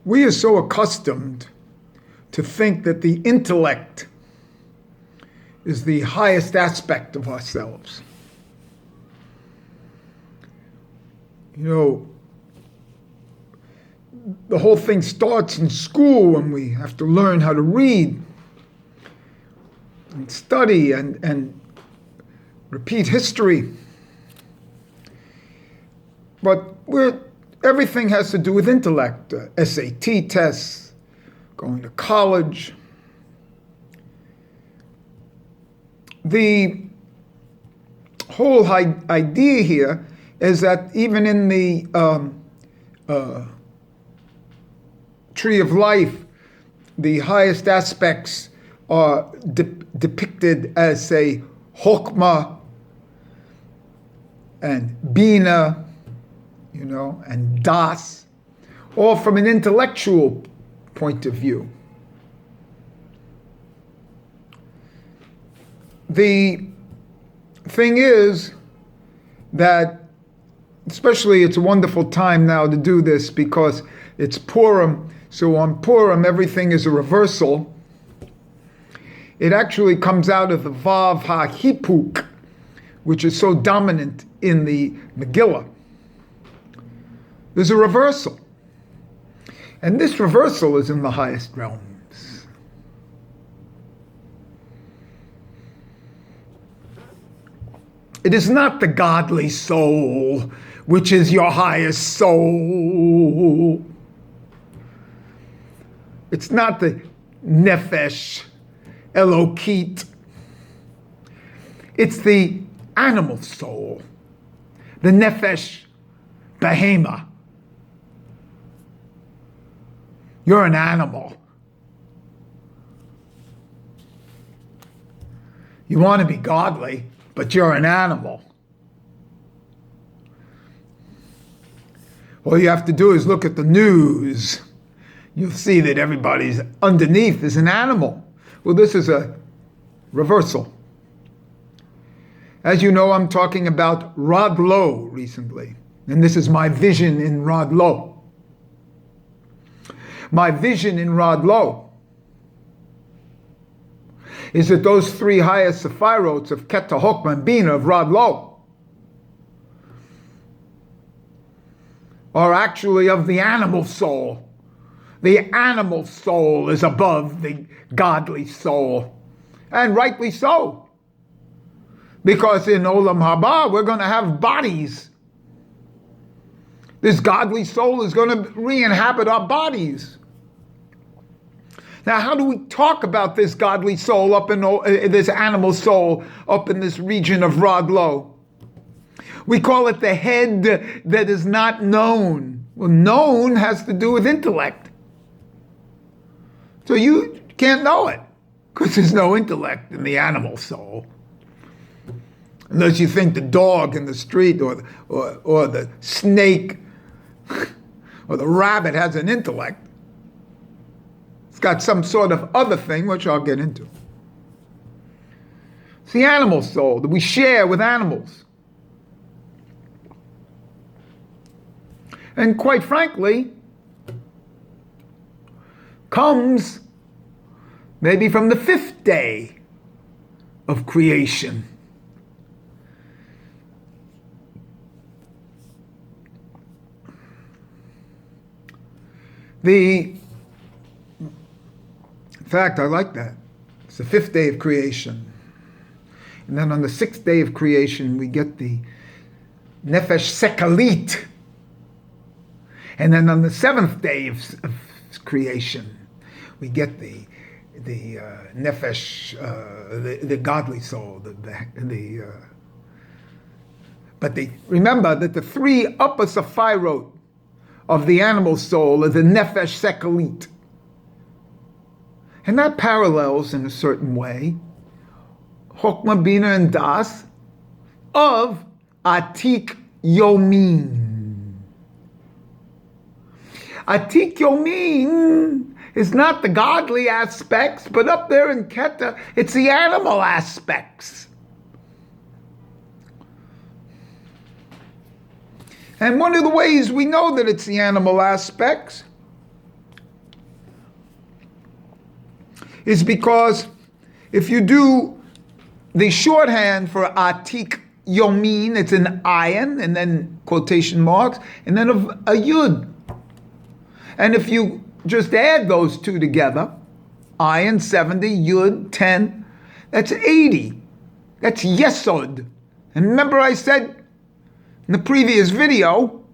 We are so accustomed to think that the intellect is the highest aspect of ourselves. The whole thing starts in school when we have to learn how to read and study and repeat history. But everything has to do with intellect. SAT tests, going to college. The whole idea here is that even in the tree of life, the highest aspects are depicted as, say, Chokmah and Bina, and Das, all from an intellectual point of view. The thing is that, especially it's a wonderful time now to do this because it's Purim, so on Purim everything is a reversal. It actually comes out of the Vav HaHipuk, which is so dominant in the Megillah. There's a reversal. And this reversal is in the highest realms. It is not the godly soul, which is your highest soul. It's not the Nefesh Elokit. It's the animal soul, the Nefesh Behema. You're an animal. You want to be godly, but you're an animal. All you have to do is look at the news. You'll see that everybody's underneath is an animal. Well, this is a reversal. As you know, I'm talking about Rod Lowe recently, and this is my vision in Rod Lowe. My vision in Rod Lowe is that those three highest sephirots of Keta, Chokmah, and Bina of Rod Lowe are actually of the animal soul. The animal soul is above the godly soul, and rightly so. Because in Olam Haba, we're going to have bodies. This godly soul is going to re-inhabit our bodies. Now, how do we talk about this godly soul up in this animal soul up in this region of Rod Lowe? We call it the head that is not known. Well, known has to do with intellect. So you can't know it because there's no intellect in the animal soul. Unless you think the dog in the street or the snake or the rabbit has an intellect. It's got some sort of other thing, which I'll get into. It's the animal soul that we share with animals. And quite frankly, comes maybe from the fifth day of creation. In fact, I like that. It's the fifth day of creation. And then on the sixth day of creation, we get the Nefesh Sekalit. And then on the seventh day of creation, we get the Nefesh, the godly soul. But remember that the three upper sephirot of the animal soul are the Nefesh Sekalit. And that parallels, in a certain way, Chokmah, Bina, and Das of Atik Yomin. Atik Yomin is not the godly aspects, but up there in Keta, it's the animal aspects. And one of the ways we know that it's the animal aspects is because if you do the shorthand for Atik Yomin, it's an ayin, and then quotation marks, and then a yud. And if you just add those two together, ayin 70, yud 10, that's 80. That's yesod. And remember I said in the previous video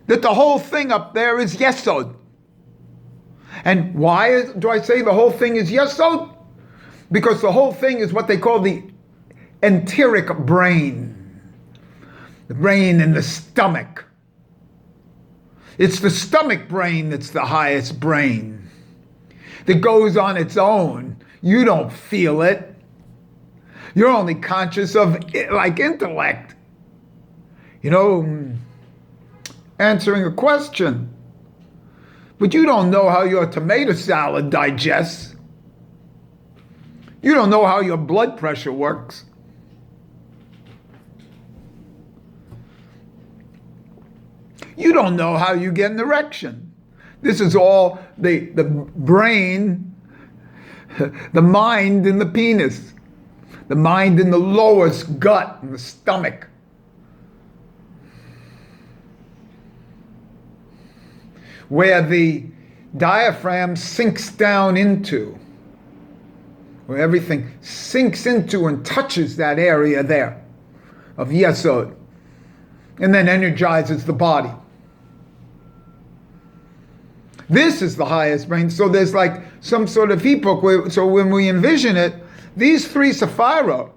that the whole thing up there is yesod. And why do I say the whole thing is yesod? Because the whole thing is what they call the enteric brain. The brain in the stomach. It's the stomach brain that's the highest brain. That goes on its own. You don't feel it. You're only conscious of it, like intellect. You know, answering a question. But you don't know how your tomato salad digests. You don't know how your blood pressure works. You don't know how you get an erection. This is all the brain, the mind in the penis, the mind in the lowest gut, in the stomach. Where the diaphragm sinks down into, where everything sinks into and touches that area there of yesod, and then energizes the body. This is the highest brain. So there's like some sort of epoch where, so when we envision it, these three sephira,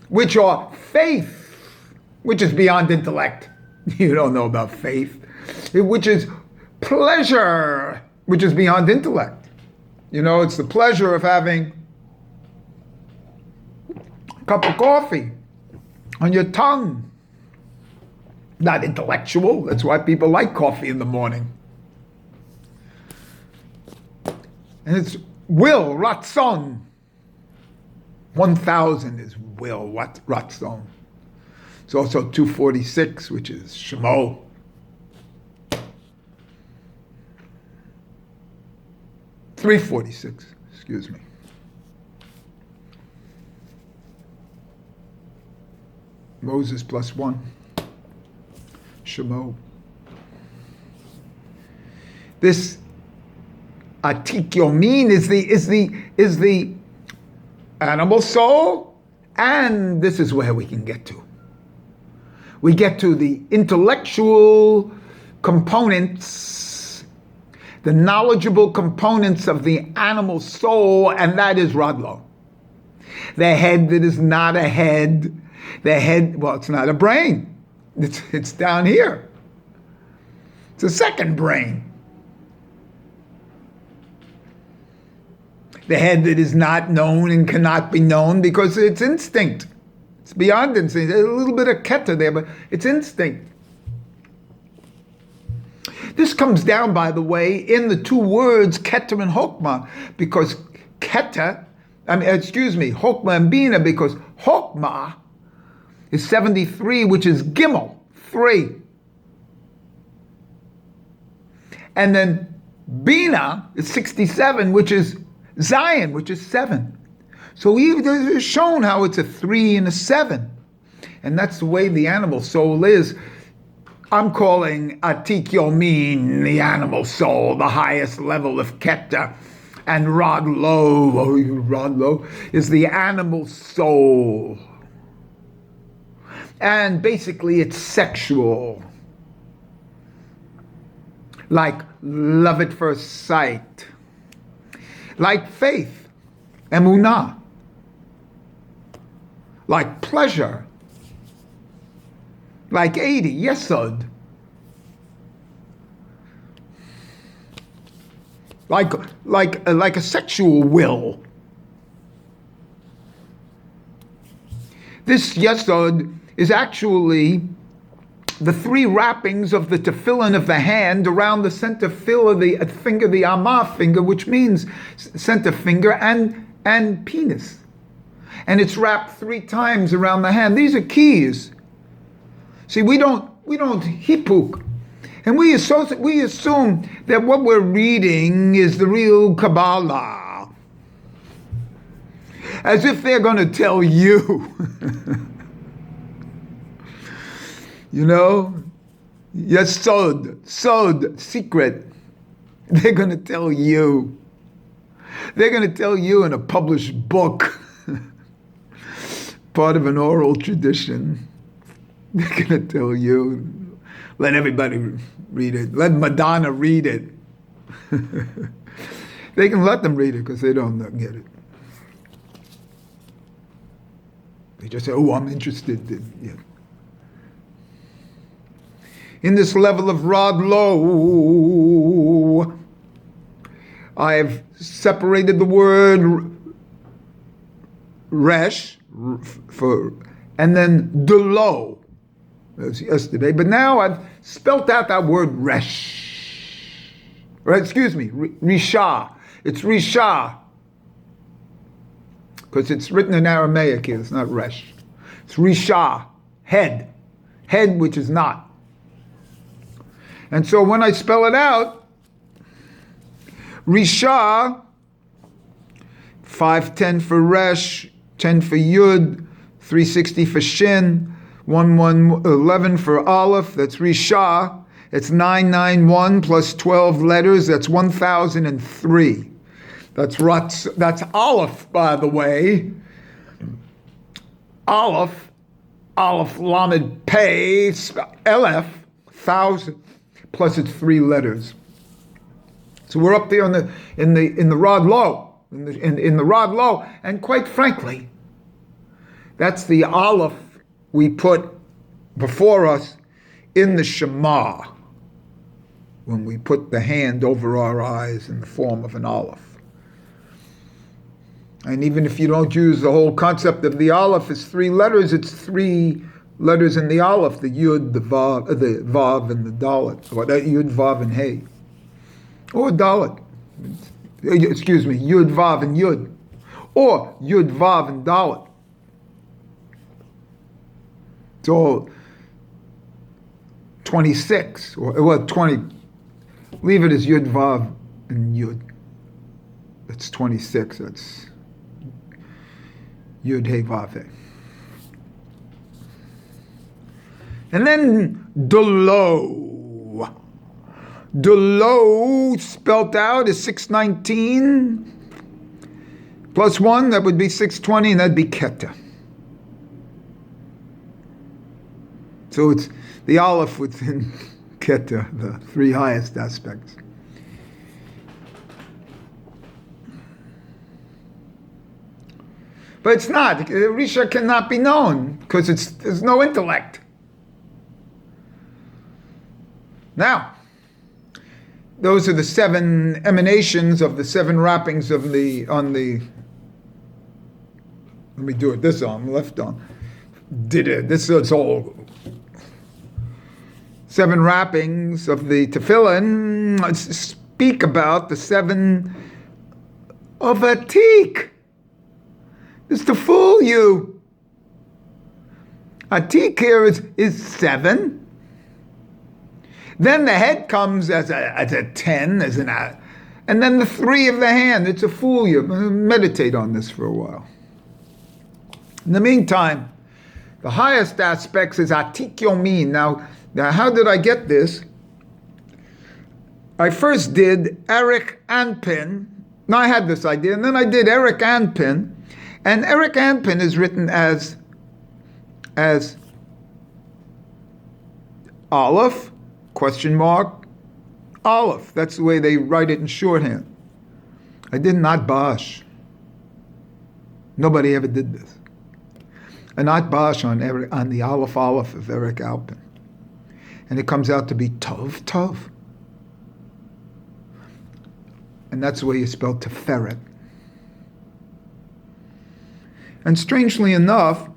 which are faith, which is beyond intellect. You don't know about faith. Which is pleasure, which is beyond intellect. You know, it's the pleasure of having a cup of coffee on your tongue. Not intellectual. That's why people like coffee in the morning. And it's will, ratzon. 1,000 is will, ratzon. It's also 246, which is shemo. $346, excuse me. Moses plus 1. Shemo. This Atik Yomin is the animal soul, and this is where we can get to. We get to the intellectual components, the knowledgeable components of the animal soul, and that is Radlo. The head that is not a head. The head, well, it's not a brain. It's down here. It's a second brain. The head that is not known and cannot be known because it's instinct. It's beyond instinct. There's a little bit of keta there, but it's instinct. This comes down, by the way, in the two words keta and hokmah, because keta, hokmah and bina, because hokmah is 73, which is gimel, 3. And then bina is 67, which is Zion, which is 7. So we've shown how it's a 3 and a 7. And that's the way the animal soul is. I'm calling Atik Yomin the animal soul, the highest level of Keta. And Radlo is the animal soul. And basically it's sexual. Like love at first sight. Like faith, emunah, like pleasure, like 80, yesod, like a sexual will. This yesod is actually the 3 wrappings of the tefillin of the hand around the center fill of the finger, the amah finger, which means center finger and penis. And it's wrapped 3 times around the hand. These are keys. See, we don't hipuk. And we assume that what we're reading is the real Kabbalah. As if they're going to tell you. You know? Yes, sod, secret. They're going to tell you. They're going to tell you in a published book. Part of an oral tradition. They're going to tell you. Let everybody read it. Let Madonna read it. They can let them read it because they don't get it. They just say, oh, I'm interested. In this level of Rod Low, I've separated the word resh and then delo. That was yesterday, but now I've spelt out that word resh. Right, excuse me, risha. It's risha. Because it's written in Aramaic here, it's not resh. It's risha, head. Head which is not. And so when I spell it out, risha, 510 for resh, 10 for yud, 360 for shin, 1111 for aleph, that's risha. It's 991 plus 12 letters, that's 1003. That's aleph, by the way. Aleph lamed pei, elef, 1,000, plus it's 3 letters. So we're up there in the Rod Low, in the Rod Low, and quite frankly, that's the aleph we put before us in the Shema, when we put the hand over our eyes in the form of an aleph. And even if you don't use the whole concept of the aleph as 3 letters, it's 3 letters in the aleph, the yud, the vav, and the dalet, or that yud, vav, and hey, or dalet. Excuse me, yud, vav, and yud, or yud, vav, and dalet. It's all 26, or 20. Leave it as yud, vav, and yud. That's 26. That's yud, hey, vav, hey. And then delo. Delo spelt out is 619 plus 1, that would be 620, and that'd be keta. So it's the aleph within keta, the 3 highest aspects. But it's not. Risha cannot be known because there's no intellect. Now, those are the 7 emanations of the 7 wrappings of let me do it this arm, left arm. This is all 7 wrappings of the tefillin. Let's speak about the 7 of Atik. It's to fool you. Atik here is 7. Then the head comes as a 10, and then the 3 of the hand. It's to fool you. Meditate on this for a while. In the meantime, the highest aspects is Atik Yomin. Now, how did I get this? I first did Eric Anpin. Now, I had this idea, and then I did Eric Anpin. And Eric Anpin is written as Aleph, question mark, Aleph. That's the way they write it in shorthand. I did not bash. Nobody ever did this. A not bash on the Aleph of Eric Alpin. And it comes out to be Tov. And that's the way you spell Teferet. And strangely enough,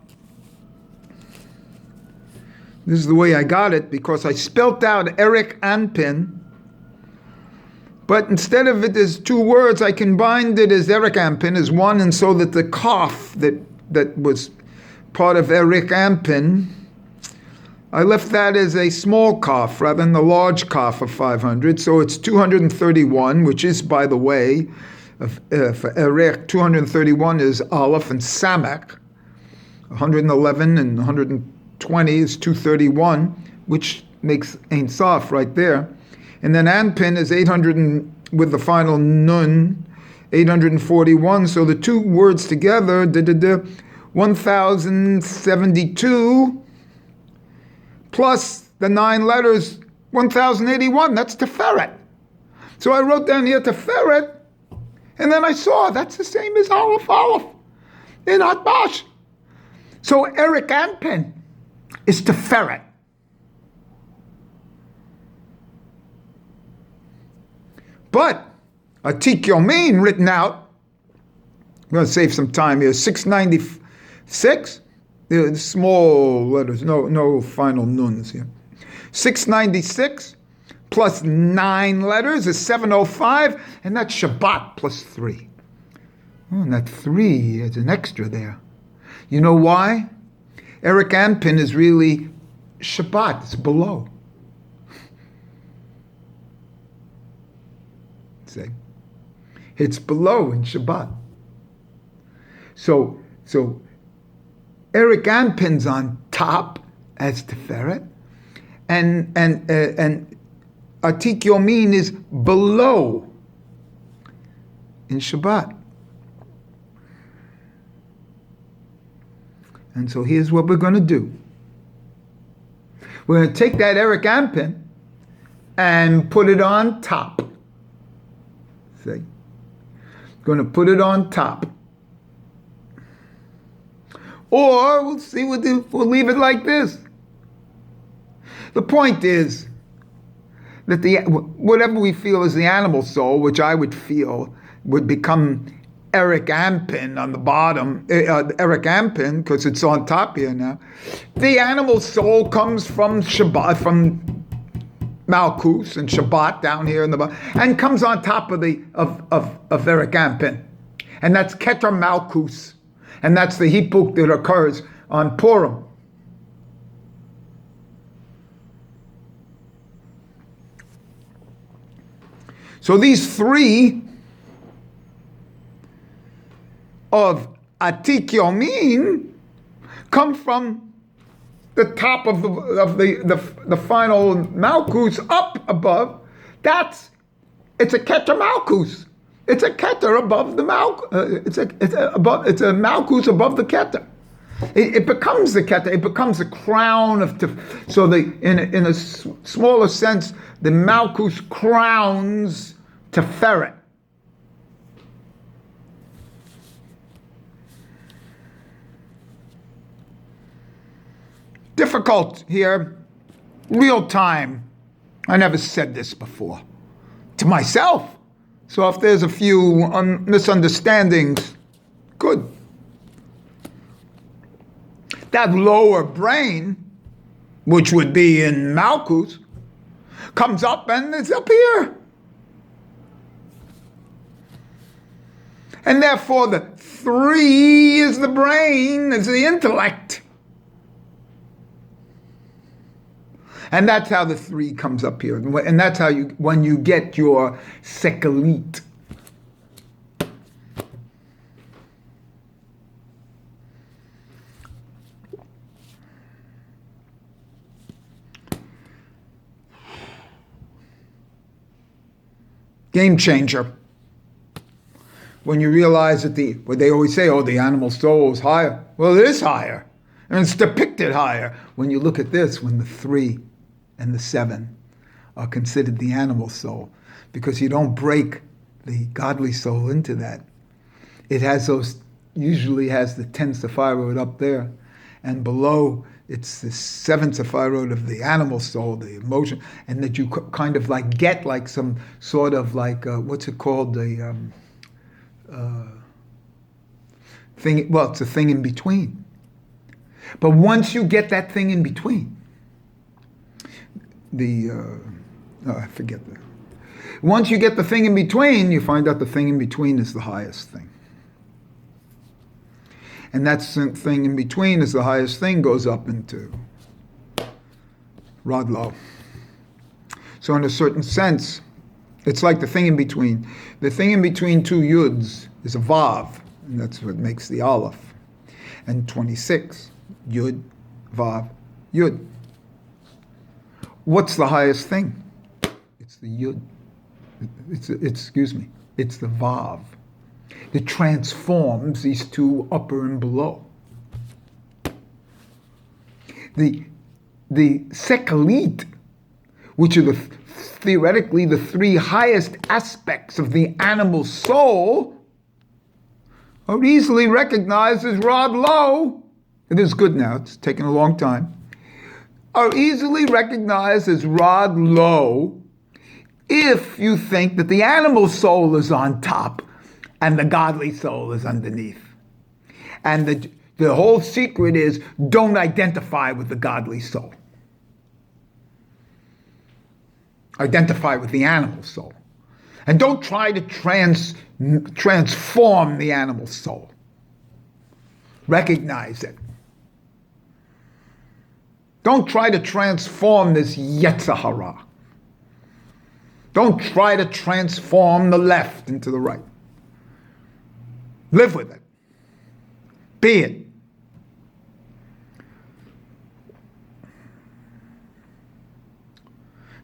this is the way I got it, because I spelt out Eric Anpin, but instead of it as 2 words, I combined it as Eric Anpin as 1, and so that the kaf that was part of Eric Anpin, I left that as a small kaf rather than the large kaf of 500. So it's 231, which is, by the way, for erech, 231 is aleph and samak. 111 and 120 is 231, which makes Ein Sof right there. And then Anpin is 800 with the final nun, 841. So the two words together, 1072 plus the 9 letters, 1081. That's Tiferet. So I wrote down here Tiferet, and then I saw that's the same as Aleph in Atbash. So Eric Anpin is Tiferet. But Atik Yomin written out, I'm going to save some time here, 696, small letters, no final nuns here. 696 plus 9 letters is 705, and that's Shabbat plus 3. Oh, and that 3 is an extra there. You know why? Eric Anpin is really Shabbat, it's below. See? It's below in Shabbat. So Eric Anpin's on top as Tiferet, and Atik Yomin is below in Shabbat. And so here's what we're going to do. We're going to take that Eric Anpin and put it on top. See? Going to put it on top. Or we'll see, we'll leave it like this. The point is that whatever we feel is the animal soul, which I would feel would become Eric Anpin on the bottom, Eric Anpin, because it's on top here now. The animal soul comes from Shabbat, from Malkus and Shabbat down here in the bottom, and comes on top of Eric Anpin. And that's Keter Malkus. And that's the hipuk that occurs on Purim. So these 3 of Atik Yomin come from the top of the final Malkus up above. It's a Keter Malkus. It's a Keter above the Malkus. It's a Malkus above the Keter. It becomes the Keter. It becomes the crown of. So in a smaller sense, the Malkus crowns Tiferet. Difficult here, real time. I never said this before to myself. So if there's a few misunderstandings, good. That lower brain, which would be in Malkus, comes up and it's up here. And therefore the 3 is the brain, is the intellect. And that's how the 3 comes up here. And that's how when you get your sekalit. Game changer. When you realize that what they always say, the animal soul is higher. Well, it is higher. And it's depicted higher. When you look at this, when the 3 and the 7 are considered the animal soul, because you don't break the godly soul into that. It has usually has the 10 Sephirot up there, and below it's the 7 Sephirot of the animal soul, the emotion, and that you kind of like get like some sort of like, what's it called, the thing, well, it's a thing in between. But once you get that thing in between, I forget that. Once you get the thing in between, you find out the thing in between is the highest thing. And that thing in between is the highest thing, goes up into Rod low. So in a certain sense, it's like the thing in between. The thing in between two yuds is a vav, and that's what makes the aleph. And 26, yud, vav, yud. What's the highest thing? It's the yud. It's the vav. It transforms these two upper and below. The sekalit, which are theoretically the three highest aspects of the animal soul, are easily recognized as rod low. It is good now, it's taken a long time. Are easily recognized as rod low if you think that the animal soul is on top and the godly soul is underneath. And the whole secret is don't identify with the godly soul. Identify with the animal soul. And don't try to transform the animal soul. Recognize it. Don't try to transform this Yetzer Hara. Don't try to transform the left into the right. Live with it. Be it.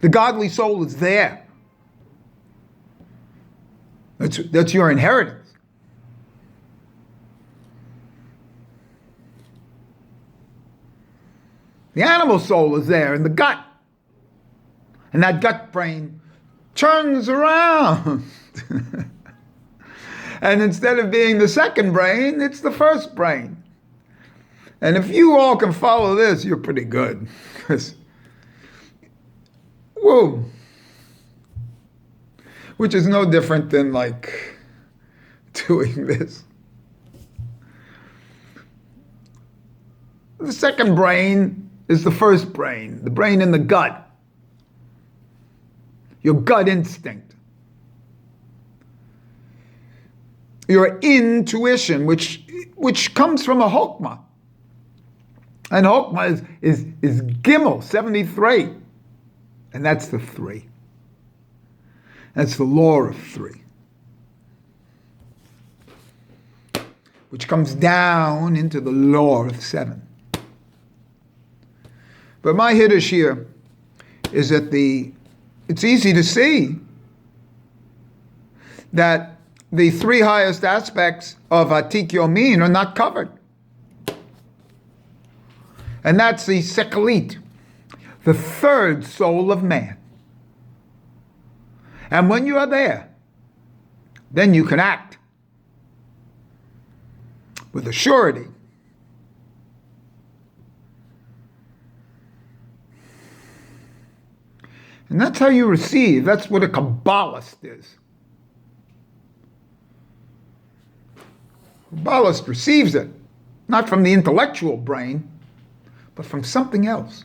The godly soul is there. That's your inheritance. The animal soul is there in the gut. And that gut brain turns around. And instead of being the second brain, it's the first brain. And if you all can follow this, you're pretty good. Whoa. Which is no different than like doing this. The second brain is the first brain, the brain in the gut. Your gut instinct. Your intuition, which comes from a Hokmah. And Hokmah is Gimel, 73. And that's the 3. That's the law of 3. Which comes down into the law of 7. But my hiddush here is that it's easy to see that the 3 highest aspects of Atik Yomin are not covered. And that's the Sekalit, the third soul of man. And when you are there, then you can act with a surety. And that's how you receive. That's what a Kabbalist is. Kabbalist receives it, not from the intellectual brain, but from something else.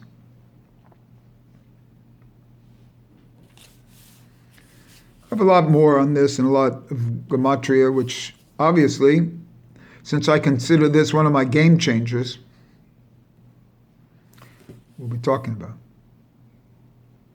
I have a lot more on this and a lot of gematria, which obviously, since I consider this one of my game changers, we'll be talking about.